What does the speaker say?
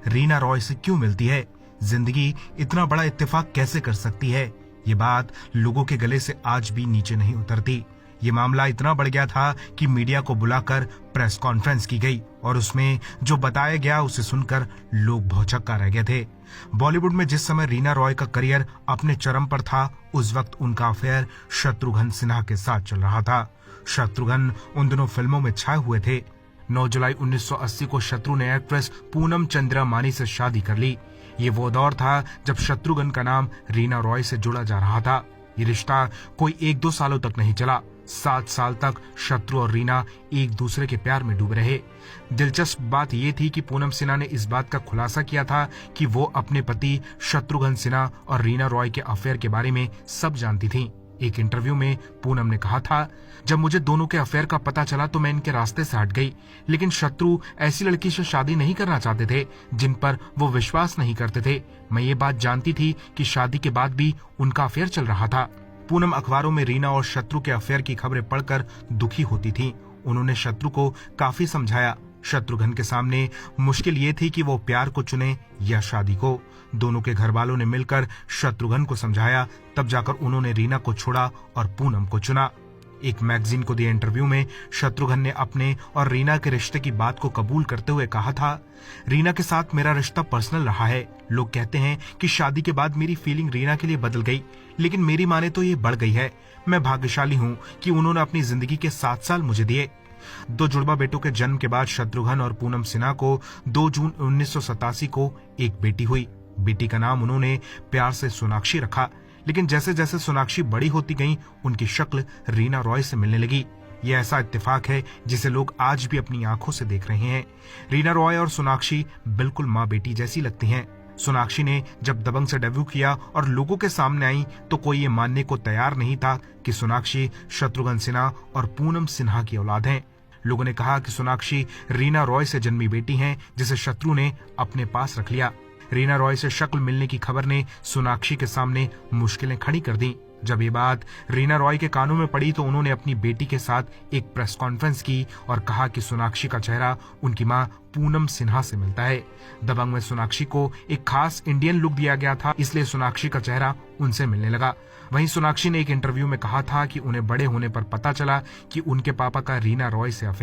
रीना रॉय से क्यों मिलती है? जिंदगी इतना बड़ा इत्तेफाक कैसे कर सकती है? ये बात लोगों के गले से आज भी नीचे नहीं उतरती। ये मामला इतना बढ़ गया था कि मीडिया को बुलाकर प्रेस कॉन्फ्रेंस की गई और उसमें जो बताया गया उसे सुनकर लोग भौचक्का रह गए थे। बॉलीवुड में जिस समय रीना रॉय का करियर अपने चरम पर था, उस वक्त उनका अफेयर शत्रुघ्न सिन्हा के साथ चल रहा था। शत्रुघ्न उन दिनों फिल्मों में छाए हुए थे। 9 जुलाई 1980 को शत्रु ने एक्ट्रेस पूनम चंद्रा मानी से शादी कर ली। ये वो दौर था जब शत्रुघ्न का नाम रीना रॉय से जुड़ा जा रहा था। ये रिश्ता कोई 1-2 सालों तक नहीं चला। 7 साल तक शत्रु और रीना एक दूसरे के प्यार में डूबे रहे। दिलचस्प बात यह थी कि पूनम सिन्हा ने इस बात का खुलासा किया था कि वो अपने पति शत्रुघ्न सिन्हा और रीना रॉय के अफेयर के बारे में सब जानती थीं। एक इंटरव्यू में पूनम ने कहा था, जब मुझे दोनों के अफेयर का पता चला तो मैं इनके रास्ते से हट गई, लेकिन शत्रु ऐसी लड़की से शादी नहीं करना चाहते थे जिन पर वो विश्वास नहीं करते थे। मैं ये बात जानती थी कि शादी के बाद भी उनका अफेयर चल रहा था। पूनम अखबारों में रीना और शत्रु के अफेयर की खबरें पढ़कर दुखी होती थी। उन्होंने शत्रु को काफी समझाया। शत्रुघ्न के सामने मुश्किल ये थी कि वो प्यार को चुने या शादी को। दोनों के घर वालों ने मिलकर शत्रुघ्न को समझाया, तब जाकर उन्होंने रीना को छोड़ा और पूनम को चुना। एक मैगजीन को दिए इंटरव्यू में शत्रुघ्न ने अपने और रीना के रिश्ते की बात को कबूल करते हुए कहा था, रीना के साथ मेरा रिश्ता पर्सनल रहा है। लोग कहते हैं कि शादी के बाद मेरी फीलिंग रीना के लिए बदल गई, लेकिन मेरी माने तो ये बढ़ गई है। मैं भाग्यशाली हूँ कि उन्होंने अपनी जिंदगी के 7 साल मुझे दिए। 2 जुड़वा बेटों के जन्म के बाद शत्रुघ्न और पूनम सिन्हा को 2 जून 1987 को एक बेटी हुई। बेटी का नाम उन्होंने प्यार से सोनाक्षी रखा, लेकिन जैसे जैसे सोनाक्षी बड़ी होती गई, उनकी शक्ल रीना रॉय से मिलने लगी। यह ऐसा इत्तेफाक है जिसे लोग आज भी अपनी आंखों से देख रहे हैं। रीना रॉय और सोनाक्षी बिल्कुल माँ बेटी जैसी लगती हैं। सोनाक्षी ने जब दबंग से डेब्यू किया और लोगों के सामने आई तो कोई ये मानने को तैयार नहीं था कि सोनाक्षी शत्रुघ्न सिन्हा और पूनम सिन्हा की औलाद हैं। लोगों ने कहा कि सोनाक्षी रीना रॉय से जन्मी बेटी हैं, जिसे शत्रु ने अपने पास रख लिया। रीना रॉय से शक्ल मिलने की खबर ने सोनाक्षी के सामने मुश्किलें खड़ी कर दी। जब ये बात रीना रॉय के कानों में पड़ी तो उन्होंने अपनी बेटी के साथ एक प्रेस कॉन्फ्रेंस की और कहा कि सोनाक्षी का चेहरा उनकी मां पूनम सिन्हा से मिलता है। दबंग में सोनाक्षी को एक खास इंडियन लुक दिया गया था, इसलिए सोनाक्षी का चेहरा उनसे मिलने लगा। वहीं सोनाक्षी ने एक इंटरव्यू में कहा था कि उन्हें बड़े होने पर पता चला कि उनके पापा का रीना रॉय से अफेयर